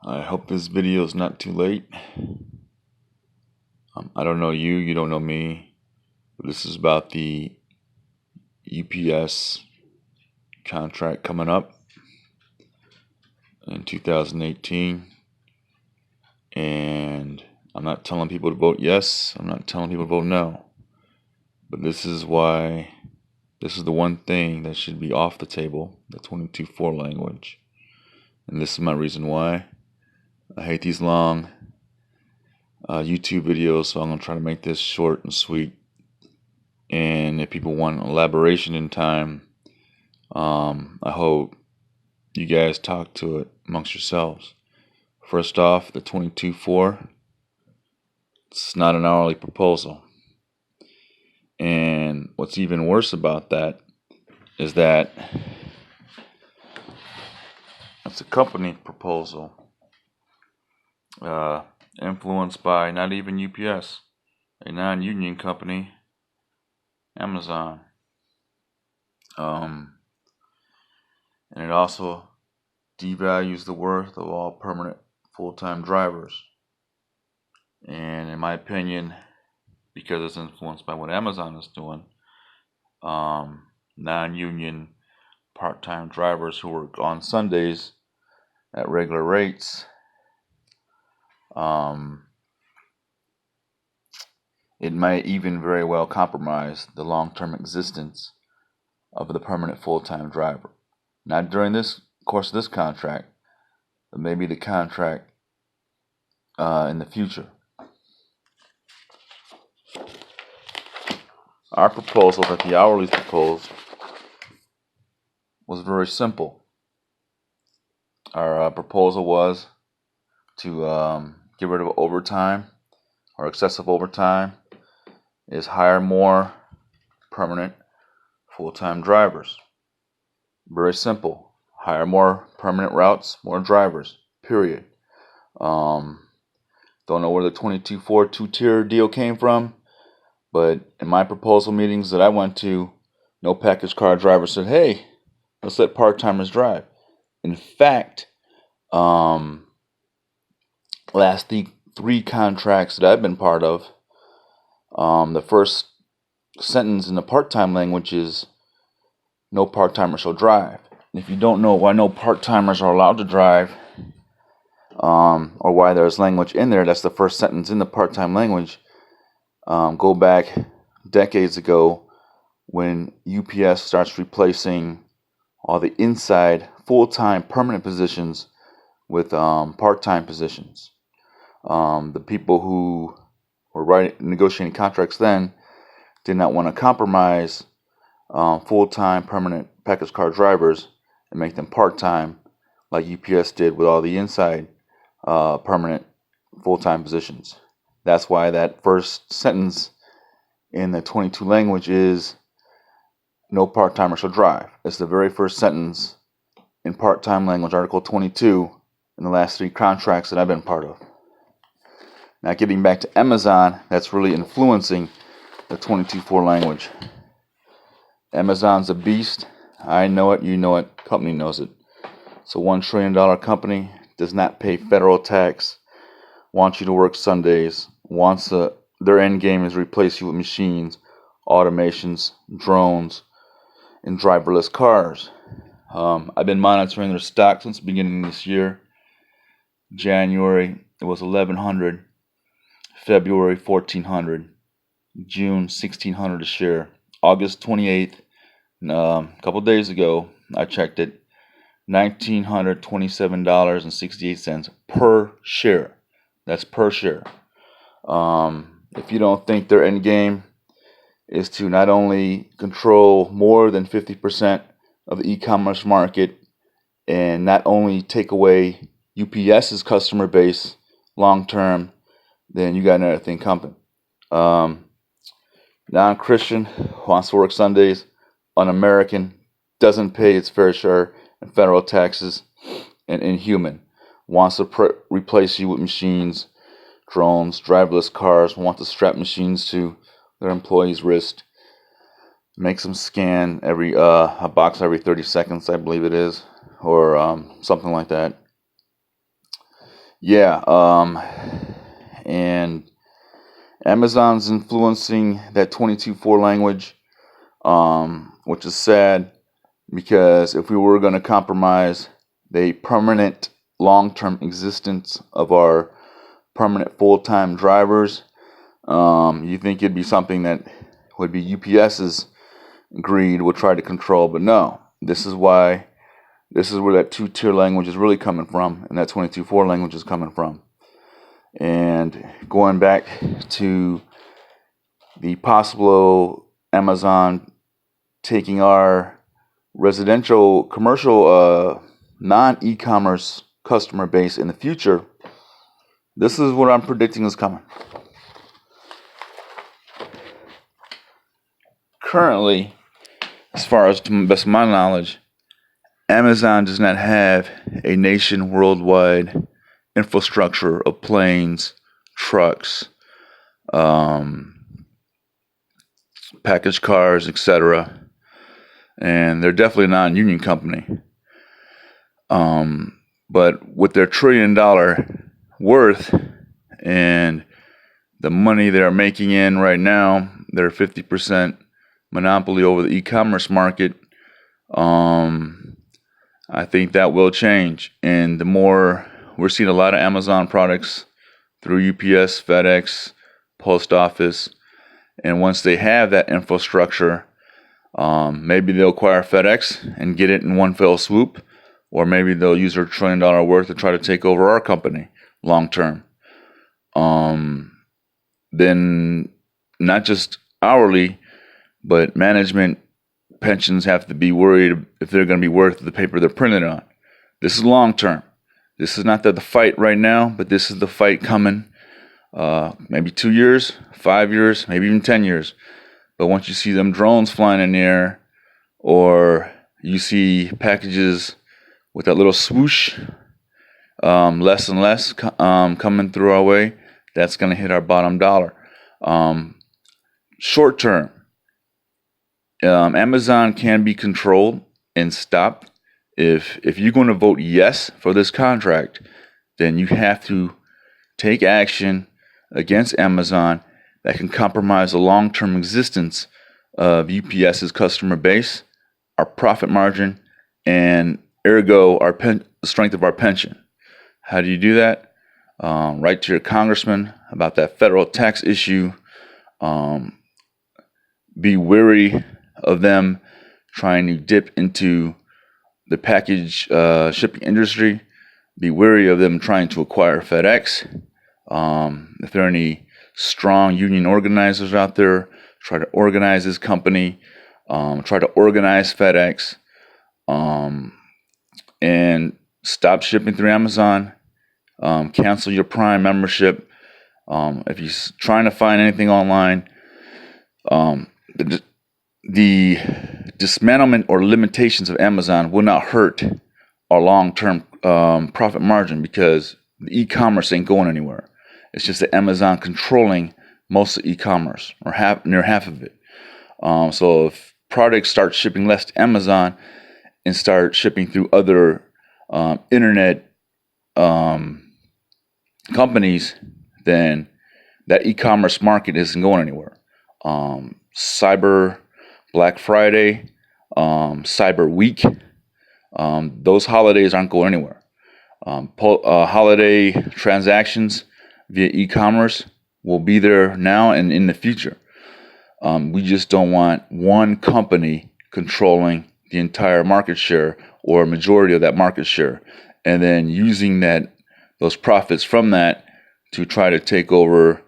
I hope this video is not too late. I don't know you, you don't know me, but this is about the UPS contract coming up in 2018. And I'm not telling people to vote yes, I'm not telling people to vote no. But this is the one thing that should be off the table, the 22.4 language. And this is my reason why. I hate these long YouTube videos, so I'm going to try to make this short and sweet. And if people want elaboration in time, I hope you guys talk to it amongst yourselves. First off, the 22.4, it's not an hourly proposal. And what's even worse about that is that it's a company proposal influenced by not even UPS, a non-union company, Amazon. And it also devalues the worth of all permanent full-time drivers. And in my opinion, because it's influenced by what Amazon is doing, non-union part-time drivers who work on Sundays at regular rates, it might even very well compromise the long-term existence of the permanent full-time driver. Not during this course of this contract, but maybe the contract in the future. Our proposal that the hourlies proposed was very simple. Our proposal was to get rid of overtime or excessive overtime, is hire more permanent full-time drivers. Very simple. Hire more permanent routes, more drivers, period. Don't know where the 22.4 two-tier deal came from, but in my proposal meetings that I went to, no package car driver said, hey, let's let part-timers drive. In fact, last three contracts that I've been part of, the first sentence in the part-time language is no part-timers shall drive. And if you don't know why no part-timers are allowed to drive, or why there's language in there, that's the first sentence in the part-time language. Go back decades ago when UPS starts replacing all the inside full-time permanent positions with part-time positions. The people who were negotiating contracts then did not want to compromise full-time permanent package car drivers and make them part-time like UPS did with all the inside permanent full-time positions. That's why that first sentence in the 22 language is no part-timer shall drive. It's the very first sentence in part-time language, Article 22, in the last three contracts that I've been part of. Now getting back to Amazon, that's really influencing the 22.4 language. Amazon's a beast. I know it, you know it, company knows it. It's a $1 trillion company, does not pay federal tax, wants you to work Sundays, their end game is replace you with machines, automations, drones, and driverless cars. I've been monitoring their stock since the beginning of this year. January, it was 1,100. February, 1,400. June, 1,600 a share. August 28th, a couple days ago, I checked it, $1,927.68 per share. That's per share. If you don't think their end game is to not only control more than 50% of the e-commerce market and not only take away UPS's customer base long term, then you got another thing coming. Non-Christian, wants to work Sundays, un-American, doesn't pay its fair share in federal taxes, and inhuman, wants to replace you with machines, drones, driverless cars, want to strap machines to their employees' wrist, makes them scan a box every 30 seconds, I believe it is, or something like that. Yeah, and Amazon's influencing that 22.4 language, which is sad because if we were going to compromise the permanent long-term existence of our permanent full-time drivers, you think it'd be something that would be UPS's greed would try to control, but no. This is where that two-tier language is really coming from, and that 22.4 language is coming from. And going back to the possible Amazon taking our residential, commercial, non-e-commerce customer base in the future, this is what I'm predicting is coming. Currently, as far as to the best of my knowledge, Amazon does not have a nation worldwide infrastructure of planes, trucks, package cars, etc. And they're definitely a non-union company. But with their $1 trillion worth and the money they're making in right now, their 50% monopoly over the e-commerce market, I think that will change. And the more we're seeing a lot of Amazon products through UPS, FedEx, Post Office, and once they have that infrastructure, maybe they'll acquire FedEx and get it in one fell swoop, or maybe they'll use their $1 trillion worth to try to take over our company long term. Then not just hourly, but management pensions have to be worried if they're going to be worth the paper they're printed on. This is long term. This is not the fight right now, but this is the fight coming. Maybe 2 years, 5 years, maybe even 10 years. But once you see them drones flying in the air, or you see packages with that little swoosh, less and less coming through our way, that's going to hit our bottom dollar. Short term, Amazon can be controlled and stopped. If you're going to vote yes for this contract, then you have to take action against Amazon that can compromise the long-term existence of UPS's customer base, our profit margin, and ergo the strength of our pension. How do you do that? Write to your congressman about that federal tax issue. Be wary of them trying to dip into the package shipping industry. Be wary of them trying to acquire FedEx. If there are any strong union organizers out there, try to organize this company, try to organize FedEx, and stop shipping through Amazon. Cancel your Prime membership. If you're trying to find anything online, the dismantlement or limitations of Amazon will not hurt our long-term profit margin, because the e-commerce ain't going anywhere. It's just that Amazon controlling most of e-commerce, or near half of it. So if products start shipping less to Amazon and start shipping through other internet companies, then that e-commerce market isn't going anywhere. Cyber Black Friday, Cyber Week, those holidays aren't going anywhere. Holiday transactions via e-commerce will be there now and in the future. We just don't want one company controlling the entire market share or a majority of that market share, and then using those profits from that to try to take over,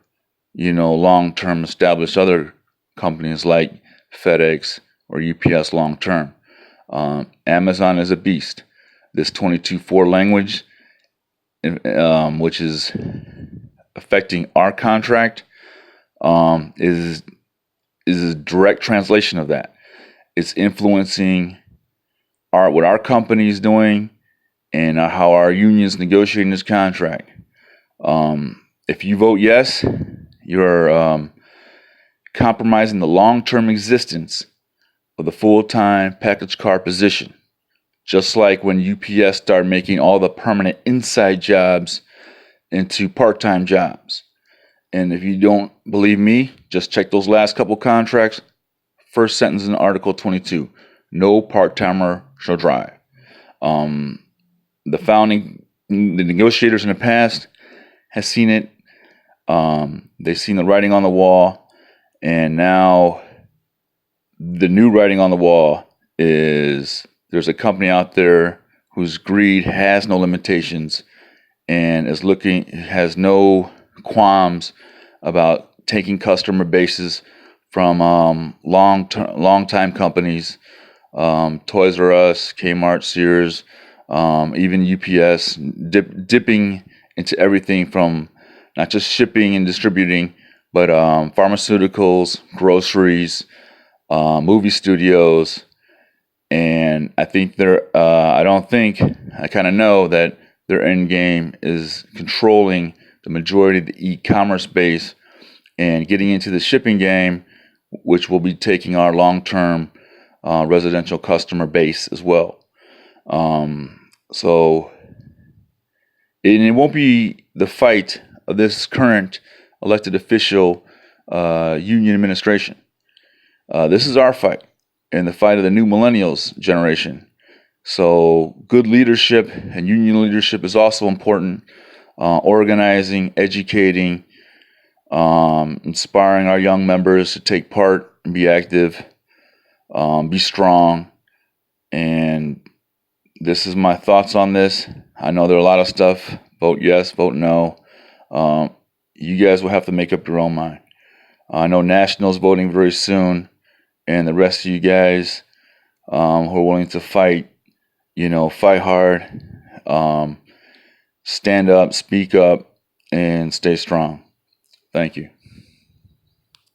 long-term established other companies like FedEx or UPS long-term. Amazon is a beast. This 22.4 language, which is affecting our contract, is a direct translation of that. It's influencing what our company is doing and how our union's negotiating this contract. If you vote yes, you're compromising the long-term existence of the full-time package car position. Just like when UPS started making all the permanent inside jobs into part-time jobs. And if you don't believe me, just check those last couple contracts. First sentence in Article 22, no part-timer shall drive. The negotiators in the past has seen it. They've seen the writing on the wall, and now the new writing on the wall is there's a company out there whose greed has no limitations and has no qualms about taking customer bases from long time companies, Toys R Us, Kmart, Sears, even UPS, dipping into everything from not just shipping and distributing, but pharmaceuticals, groceries, movie studios. And I think I kind of know that their end game is controlling the majority of the e-commerce base and getting into the shipping game, which will be taking our long-term residential customer base as well. So it won't be the fight of this current elected official union administration. This is our fight and the fight of the new millennials generation. So good leadership and union leadership is also important. Organizing, educating, inspiring our young members to take part and be active, be strong. And this is my thoughts on this. I know there are a lot of stuff. Vote yes, vote no. You guys will have to make up your own mind. I know National's voting very soon, and the rest of you guys who are willing to fight, fight hard, stand up, speak up, and stay strong. Thank you.